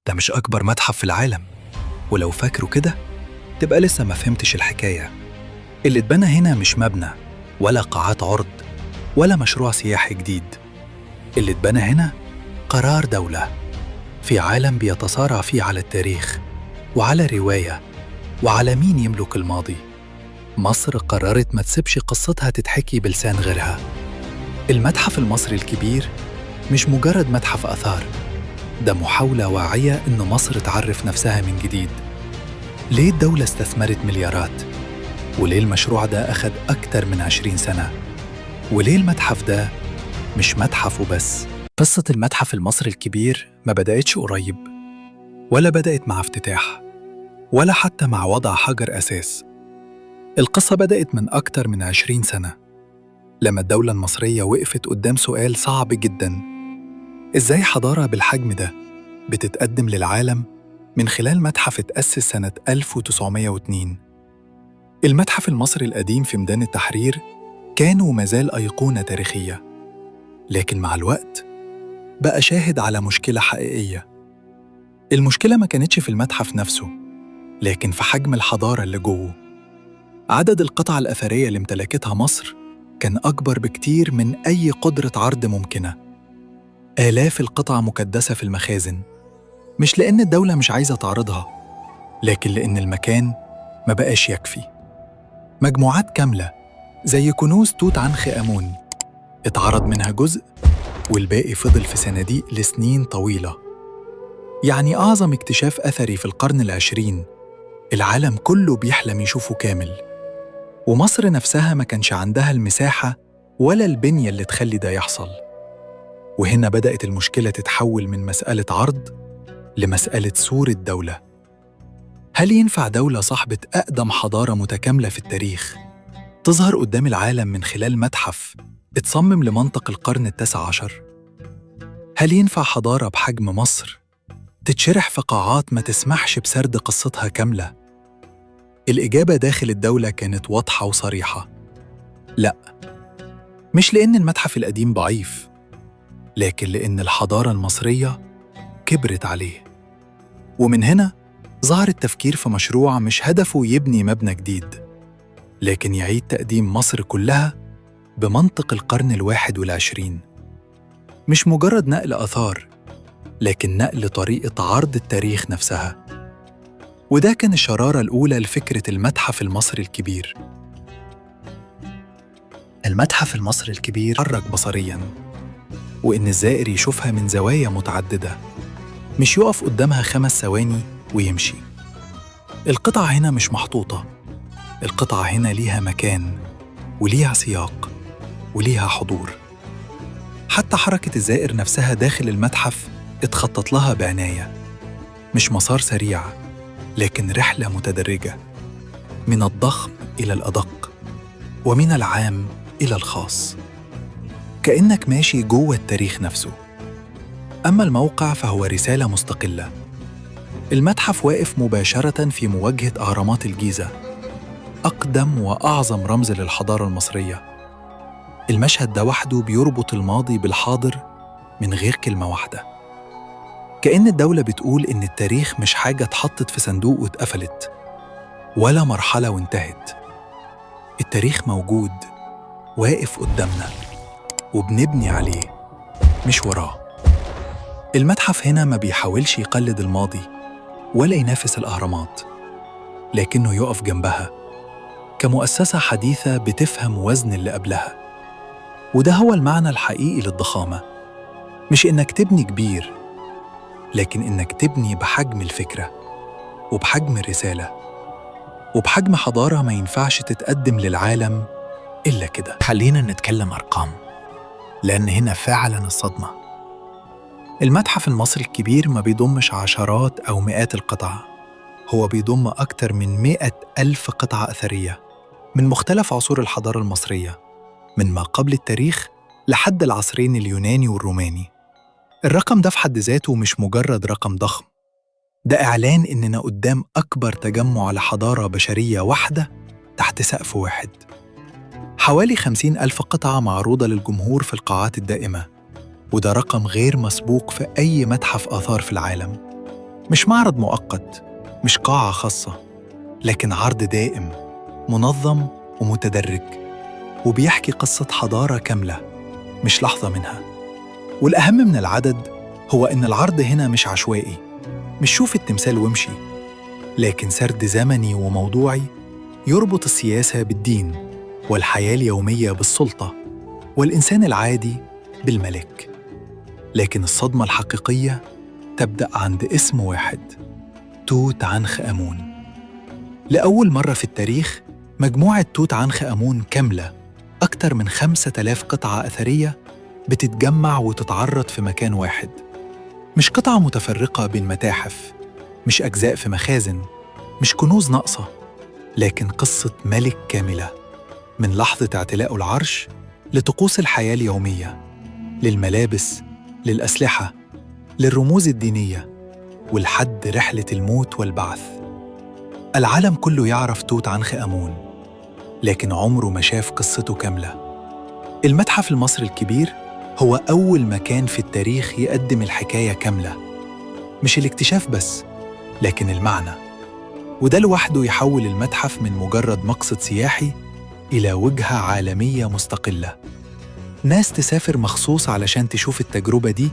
ده مش أكبر متحف في العالم، ولو فاكره كده تبقى لسه ما فهمتش الحكاية. اللي اتبنى هنا مش مبنى ولا قاعات عرض ولا مشروع سياحي جديد. اللي اتبنى هنا قرار دولة في عالم بيتصارع فيه على التاريخ وعلى رواية وعلى مين يملك الماضي. مصر قررت ما تسيبش قصتها تتحكي بلسان غيرها. المتحف المصري الكبير مش مجرد متحف آثار، ده محاولة واعية إن مصر تعرف نفسها من جديد. ليه الدولة استثمرت مليارات؟ وليه المشروع ده أخد أكتر من 20 سنة؟ وليه المتحف ده مش متحف وبس؟ قصة المتحف المصري الكبير ما بدأتش قريب، ولا بدأت مع افتتاح، ولا حتى مع وضع حجر أساس. القصة بدأت من أكتر من 20 سنة، لما الدولة المصرية وقفت قدام سؤال صعب جداً: إزاي حضارة بالحجم ده بتتقدم للعالم من خلال متحف اتأسس سنة 1902؟ المتحف المصري القديم في ميدان التحرير كان وما زال أيقونة تاريخية، لكن مع الوقت بقى شاهد على مشكلة حقيقية. المشكلة ما كانتش في المتحف نفسه، لكن في حجم الحضارة اللي جوه. عدد القطع الأثرية اللي امتلكتها مصر كان أكبر بكتير من أي قدرة عرض ممكنة. آلاف القطع مكدسة في المخازن، مش لأن الدولة مش عايزة تعرضها، لكن لأن المكان ما بقاش يكفي. مجموعات كاملة زي كنوز توت عنخ آمون اتعرض منها جزء، والباقي فضل في صناديق لسنين طويلة. يعني أعظم اكتشاف أثري في القرن العشرين العالم كله بيحلم يشوفه كامل، ومصر نفسها ما كانش عندها المساحة ولا البنية اللي تخلي ده يحصل. وهنا بدأت المشكلة تتحول من مسألة عرض لمسألة صورة دولة. هل ينفع دولة صاحبة أقدم حضارة متكاملة في التاريخ تظهر قدام العالم من خلال متحف اتصمم لمنطق القرن التاسع عشر؟ هل ينفع حضارة بحجم مصر تتشرح في قاعات ما تسمحش بسرد قصتها كاملة؟ الإجابة داخل الدولة كانت واضحة وصريحة: لأ، مش لأن المتحف القديم ضعيف، لكن لأن الحضارة المصرية كبرت عليه. ومن هنا ظهر التفكير في مشروع مش هدفه يبني مبنى جديد، لكن يعيد تقديم مصر كلها بمنطق القرن الواحد والعشرين. مش مجرد نقل آثار، لكن نقل طريقة عرض التاريخ نفسها. وده كان الشرارة الأولى لفكرة المتحف المصري الكبير. المتحف المصري الكبير حرك بصرياً، وإن الزائر يشوفها من زوايا متعددة، مش يقف قدامها 5 ثواني ويمشي. القطع هنا مش محطوطة، القطعة هنا ليها مكان وليها سياق وليها حضور. حتى حركة الزائر نفسها داخل المتحف اتخطط لها بعناية، مش مسار سريع، لكن رحلة متدرجة من الضخم إلى الأدق، ومن العام إلى الخاص، كأنك ماشي جوه التاريخ نفسه. أما الموقع فهو رسالة مستقلة. المتحف واقف مباشرة في مواجهة أهرامات الجيزة، أقدم وأعظم رمز للحضارة المصرية. المشهد ده وحده بيربط الماضي بالحاضر من غير كلمة واحدة. كأن الدولة بتقول إن التاريخ مش حاجة اتحطت في صندوق واتقفلت، ولا مرحلة وانتهت. التاريخ موجود، واقف قدامنا، وبنبني عليه مش وراه. المتحف هنا ما بيحاولش يقلد الماضي ولا ينافس الأهرامات، لكنه يقف جنبها كمؤسسة حديثة بتفهم وزن اللي قبلها. وده هو المعنى الحقيقي للضخامة، مش إنك تبني كبير، لكن إنك تبني بحجم الفكرة، وبحجم الرسالة، وبحجم حضارة ما ينفعش تتقدم للعالم إلا كده. خلينا نتكلم أرقام، لأن هنا فعلاً الصدمة. المتحف المصري الكبير ما بيضمش عشرات أو مئات القطع، هو بيضم أكتر من 100,000 قطعة أثرية من مختلف عصور الحضارة المصرية، من ما قبل التاريخ لحد العصرين اليوناني والروماني. الرقم ده في حد ذاته مش مجرد رقم ضخم، ده إعلان إننا قدام أكبر تجمع لحضارة بشرية واحدة تحت سقف واحد. حوالي 50,000 قطعة معروضة للجمهور في القاعات الدائمة، وده رقم غير مسبوق في أي متحف آثار في العالم. مش معرض مؤقت، مش قاعة خاصة، لكن عرض دائم، منظم ومتدرج، وبيحكي قصة حضارة كاملة مش لحظة منها. والأهم من العدد هو إن العرض هنا مش عشوائي، مش شوف التمثال وامشي، لكن سرد زمني وموضوعي يربط السياسة بالدين، والحياة اليومية بالسلطة، والإنسان العادي بالملك. لكن الصدمة الحقيقية تبدأ عند اسم واحد: توت عنخ آمون. لأول مرة في التاريخ مجموعة توت عنخ آمون كاملة، أكتر من 5000 قطعة أثرية بتتجمع وتتعرض في مكان واحد. مش قطعة متفرقة بين متاحف، مش أجزاء في مخازن، مش كنوز ناقصة، لكن قصة ملك كاملة، من لحظة اعتلاء العرش لطقوس الحياة اليومية، للملابس، للأسلحة، للرموز الدينية، ولحد رحلة الموت والبعث. العالم كله يعرف توت عنخ آمون، لكن عمره ما شاف قصته كاملة. المتحف المصري الكبير هو أول مكان في التاريخ يقدم الحكاية كاملة، مش الاكتشاف بس، لكن المعنى. وده لوحده يحول المتحف من مجرد مقصد سياحي إلى وجهة عالمية مستقلة. ناس تسافر مخصوص علشان تشوف التجربة دي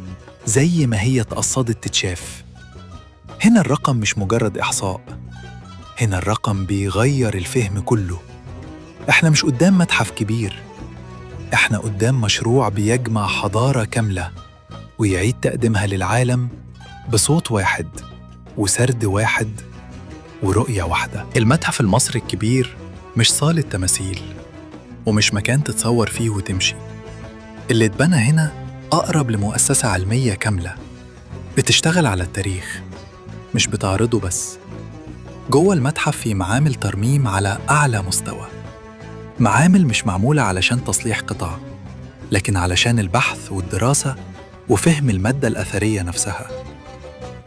زي ما هي اتقصدت تتشاف. هنا الرقم مش مجرد إحصاء، هنا الرقم بيغير الفهم كله. إحنا مش قدام متحف كبير، إحنا قدام مشروع بيجمع حضارة كاملة ويعيد تقديمها للعالم بصوت واحد وسرد واحد ورؤية واحدة. المتحف المصري الكبير مش صالة تماثيل ومش مكان تتصور فيه وتمشي. اللي اتبنى هنا أقرب لمؤسسة علمية كاملة بتشتغل على التاريخ، مش بتعرضه بس. جوه المتحف في معامل ترميم على أعلى مستوى، معامل مش معمولة علشان تصليح قطع، لكن علشان البحث والدراسة وفهم المادة الأثرية نفسها.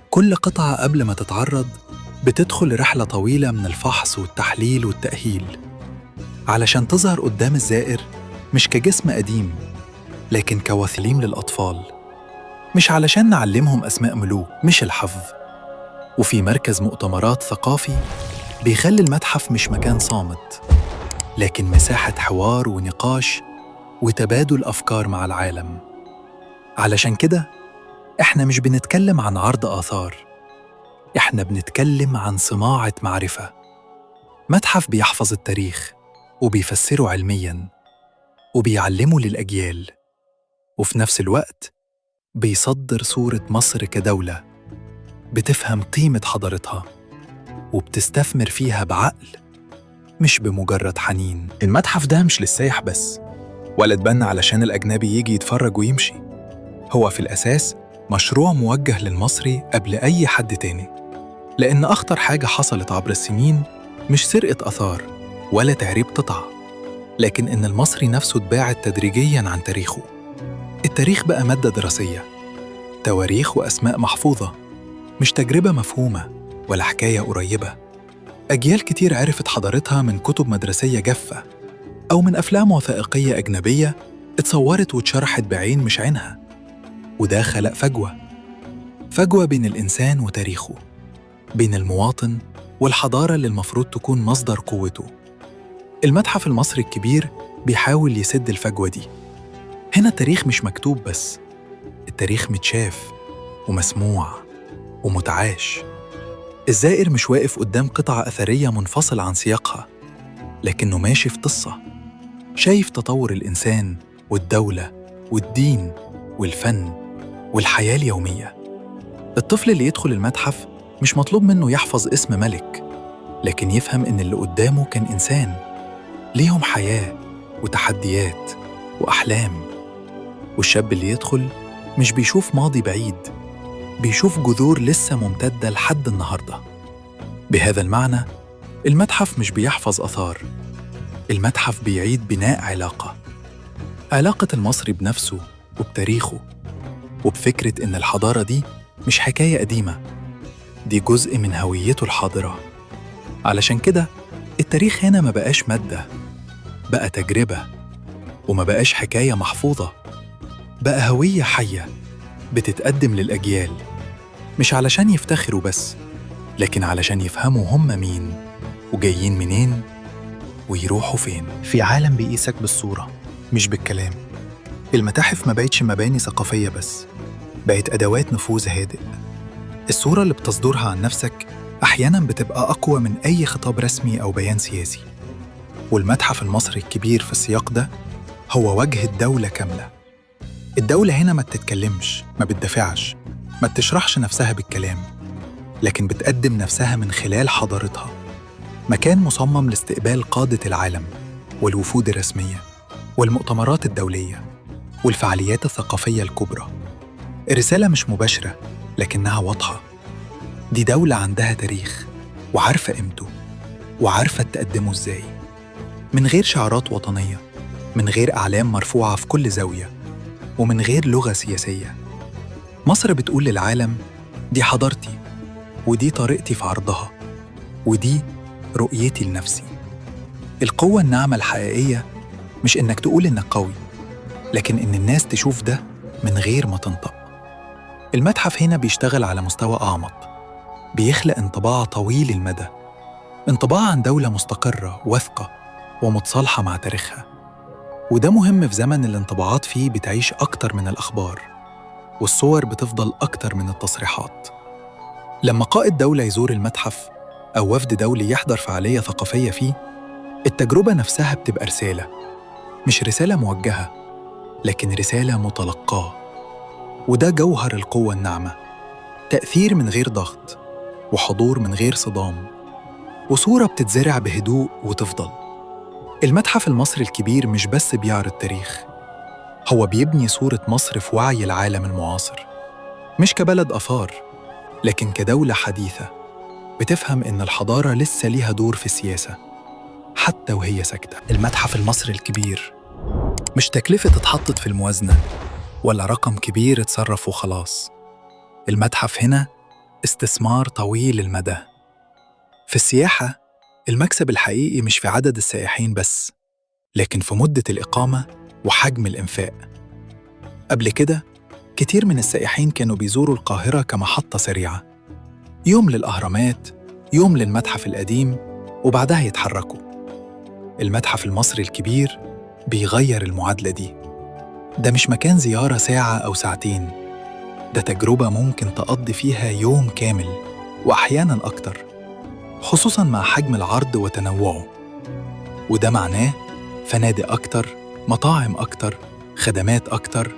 كل قطعة قبل ما تتعرض بتدخل رحلة طويلة من الفحص والتحليل والتأهيل، علشان تظهر قدام الزائر مش كجسم قديم، لكن كوثيقة للأطفال، مش علشان نعلمهم أسماء ملوك، مش الحفظ. وفي مركز مؤتمرات ثقافي بيخلي المتحف مش مكان صامت، لكن مساحة حوار ونقاش وتبادل أفكار مع العالم. علشان كده إحنا مش بنتكلم عن عرض آثار، إحنا بنتكلم عن صناعة معرفة. متحف بيحفظ التاريخ وبيفسره علمياً وبيعلمه للأجيال، وفي نفس الوقت بيصدر صورة مصر كدولة بتفهم قيمة حضارتها وبتستثمر فيها بعقل مش بمجرد حنين. المتحف ده مش للسياح بس، ولا اتبنى علشان الأجنبي يجي يتفرج ويمشي. هو في الأساس مشروع موجه للمصري قبل أي حد تاني، لأن أخطر حاجة حصلت عبر السنين مش سرقة آثار ولا تعريب قطع، لكن إن المصري نفسه اتباعد تدريجياً عن تاريخه. التاريخ بقى مادة دراسية، تواريخ وأسماء محفوظة، مش تجربة مفهومة ولا حكاية قريبة. أجيال كتير عرفت حضارتها من كتب مدرسية جافة أو من أفلام وثائقية أجنبية اتصورت واتشرحت بعين مش عينها. وده خلق فجوة بين الإنسان وتاريخه، بين المواطن والحضارة اللي المفروض تكون مصدر قوته. المتحف المصري الكبير بيحاول يسد الفجوة دي. هنا التاريخ مش مكتوب بس، التاريخ متشاف ومسموع ومتعاش. الزائر مش واقف قدام قطعة أثرية منفصل عن سياقها، لكنه ماشي في قصة، شايف تطور الإنسان والدولة والدين والفن والحياة اليومية. الطفل اللي يدخل المتحف مش مطلوب منه يحفظ اسم ملك، لكن يفهم إن اللي قدامه كان إنسان ليهم حياة وتحديات وأحلام. والشاب اللي يدخل مش بيشوف ماضي بعيد، بيشوف جذور لسه ممتدة لحد النهاردة. بهذا المعنى المتحف مش بيحفظ آثار، المتحف بيعيد بناء علاقة المصري بنفسه وبتاريخه، وبفكرة إن الحضارة دي مش حكاية قديمة، دي جزء من هويته الحاضرة. علشان كده التاريخ هنا ما بقاش مادة، بقى تجربة، وما بقاش حكاية محفوظة، بقى هوية حية بتتقدم للأجيال، مش علشان يفتخروا بس، لكن علشان يفهموا هم مين وجايين منين ويروحوا فين. في عالم بيقيسك بالصورة مش بالكلام، المتاحف ما بقتش مباني ثقافية بس، بقت أدوات نفوذ هادئ. الصورة اللي بتصدرها عن نفسك أحياناً بتبقى أقوى من أي خطاب رسمي أو بيان سياسي. والمتحف المصري الكبير في السياق ده هو وجه الدولة كاملة. الدولة هنا ما بتتكلمش، ما بتدافعش، ما بتشرحش نفسها بالكلام، لكن بتقدم نفسها من خلال حضارتها. مكان مصمم لاستقبال قادة العالم والوفود الرسمية والمؤتمرات الدولية والفعاليات الثقافية الكبرى. الرسالة مش مباشرة لكنها واضحة. دي دولة عندها تاريخ وعارفة قيمته وعارفة تقدمه إزاي، من غير شعارات وطنية، من غير أعلام مرفوعة في كل زاوية، ومن غير لغة سياسية. مصر بتقول للعالم دي حضارتي، ودي طريقتي في عرضها، ودي رؤيتي لنفسي. القوة الناعمة الحقيقية مش إنك تقول إنك قوي، لكن إن الناس تشوف ده من غير ما تنطق. المتحف هنا بيشتغل على مستوى أعمق، بيخلق انطباع طويل المدى، انطباع عن دولة مستقرة واثقة ومتصالحة مع تاريخها. وده مهم في زمن الانطباعات فيه بتعيش أكتر من الأخبار، والصور بتفضل أكتر من التصريحات. لما قائد دولة يزور المتحف أو وفد دولي يحضر فعالية ثقافية فيه، التجربة نفسها بتبقى رسالة، مش رسالة موجهة، لكن رسالة متلقاة. وده جوهر القوة الناعمة، تأثير من غير ضغط، وحضور من غير صدام، وصورة بتتزرع بهدوء وتفضل. المتحف المصري الكبير مش بس بيعرض تاريخ، هو بيبني صورة مصر في وعي العالم المعاصر، مش كبلد آثار، لكن كدولة حديثة بتفهم إن الحضارة لسه ليها دور في السياسة حتى وهي ساكتة. المتحف المصري الكبير مش تكلفة اتحطت في الموازنة ولا رقم كبير اتصرف وخلاص. المتحف هنا استثمار طويل المدى. في السياحة المكسب الحقيقي مش في عدد السائحين بس، لكن في مدة الإقامة وحجم الإنفاق. قبل كده كتير من السائحين كانوا بيزوروا القاهرة كمحطة سريعة، يوم للأهرامات، يوم للمتحف القديم، وبعدها يتحركوا. المتحف المصري الكبير بيغير المعادلة دي. ده مش مكان زيارة ساعة أو ساعتين، ده تجربة ممكن تقضي فيها يوم كامل وأحياناً أكتر، خصوصاً مع حجم العرض وتنوعه. وده معناه فنادق أكتر، مطاعم أكتر، خدمات أكتر،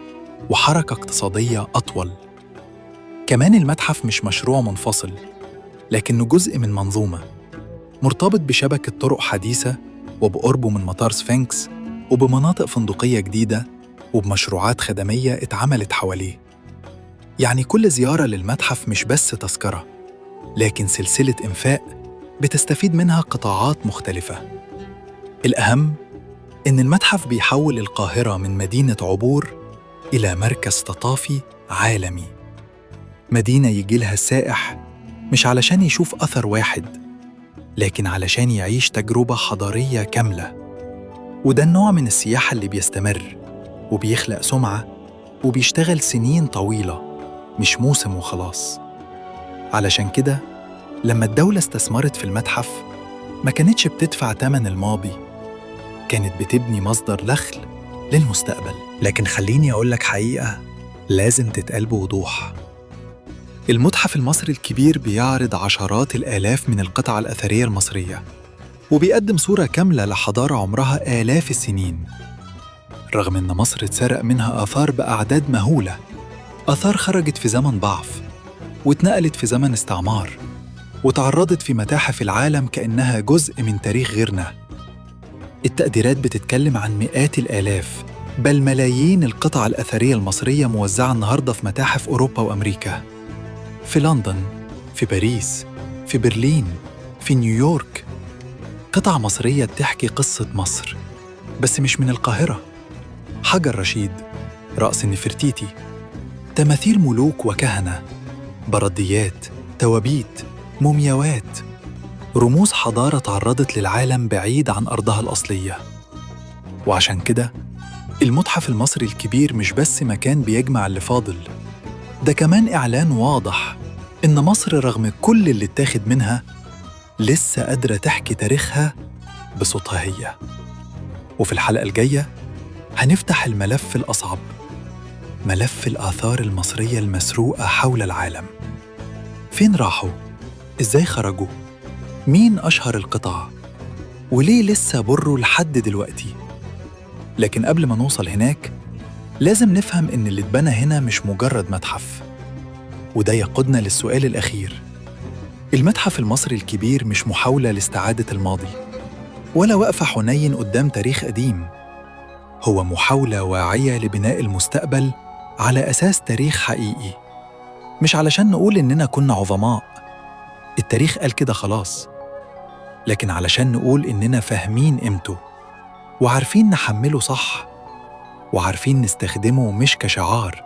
وحركة اقتصادية أطول. كمان المتحف مش مشروع منفصل، لكنه جزء من منظومة مرتبط بشبكة طرق حديثة، وبقربه من مطار سفنكس، وبمناطق فندقية جديدة، وبمشروعات خدمية اتعملت حواليه. يعني كل زيارة للمتحف مش بس تذكرة، لكن سلسلة إنفاق بتستفيد منها قطاعات مختلفة. الأهم إن المتحف بيحول القاهرة من مدينة عبور إلى مركز ثقافي عالمي، مدينة يجيلها السائح مش علشان يشوف أثر واحد، لكن علشان يعيش تجربة حضارية كاملة. وده النوع من السياحة اللي بيستمر وبيخلق سمعة وبيشتغل سنين طويلة، مش موسم وخلاص. علشان كده لما الدولة استثمرت في المتحف ما كانتش بتدفع تمن الماضي، كانت بتبني مصدر دخل للمستقبل. لكن خليني أقولك حقيقة لازم تتقال بوضوح. المتحف المصري الكبير بيعرض عشرات الآلاف من القطع الأثرية المصرية، وبيقدم صورة كاملة لحضارة عمرها آلاف السنين. رغم إن مصر اتسرق منها آثار بأعداد مهولة، آثار خرجت في زمن ضعف واتنقلت في زمن استعمار، وتعرضت في متاحف العالم كأنها جزء من تاريخ غيرنا. التقديرات بتتكلم عن مئات الآلاف بل ملايين القطع الأثرية المصرية موزعة النهاردة في متاحف أوروبا وأمريكا، في لندن، في باريس، في برلين، في نيويورك. قطع مصرية بتحكي قصة مصر بس مش من القاهرة. حجر رشيد، رأس النفرتيتي، تماثيل ملوك وكهنة، برديات، توابيت، مومياوات، رموز حضارة تعرضت للعالم بعيد عن أرضها الأصلية. وعشان كده المتحف المصري الكبير مش بس مكان بيجمع اللي فاضل، ده كمان إعلان واضح إن مصر رغم كل اللي اتاخد منها لسه قادرة تحكي تاريخها بصوتها هي. وفي الحلقة الجاية هنفتح الملف الأصعب، ملف الآثار المصرية المسروقة حول العالم. فين راحوا؟ إزاي خرجوا؟ مين أشهر القطع؟ وليه لسه بروا لحد دلوقتي؟ لكن قبل ما نوصل هناك لازم نفهم إن اللي اتبنى هنا مش مجرد متحف. وده يقودنا للسؤال الأخير: المتحف المصري الكبير مش محاولة لاستعادة الماضي ولا وقفة حنين قدام تاريخ قديم، هو محاولة واعية لبناء المستقبل على أساس تاريخ حقيقي. مش علشان نقول إننا كنا عظماء، التاريخ قال كده خلاص، لكن علشان نقول إننا فاهمين قيمته وعارفين نحمله صح، وعارفين نستخدمه مش كشعار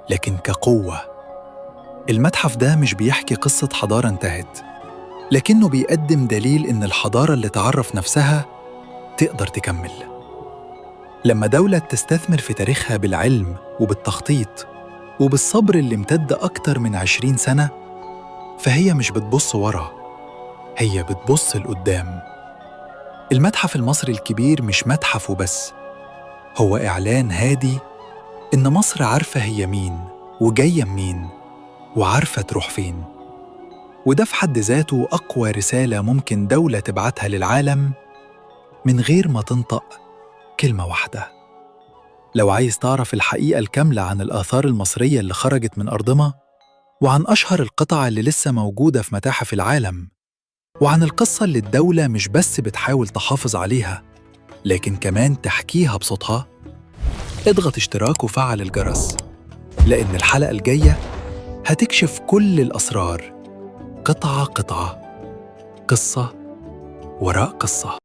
لكن كقوة. المتحف ده مش بيحكي قصة حضارة انتهت، لكنه بيقدم دليل إن الحضارة اللي تعرف نفسها تقدر تكمل. لما دولة تستثمر في تاريخها بالعلم وبالتخطيط وبالصبر اللي امتد أكتر من 20 سنة، فهي مش بتبص ورا، هي بتبص لقدام. المتحف المصري الكبير مش متحف وبس، هو إعلان هادي إن مصر عارفة هي مين وجاية منين وعارفة تروح فين. وده في حد ذاته أقوى رسالة ممكن دولة تبعتها للعالم من غير ما تنطق كلمة واحدة. لو عايز تعرف الحقيقة الكاملة عن الآثار المصرية اللي خرجت من أرضنا، وعن أشهر القطع اللي لسه موجودة في متاحف العالم، وعن القصة اللي الدولة مش بس بتحاول تحافظ عليها لكن كمان تحكيها بصوتها، اضغط اشتراك وفعل الجرس، لأن الحلقة الجاية هتكشف كل الأسرار، قطعة قطعة، قصة وراء قصة.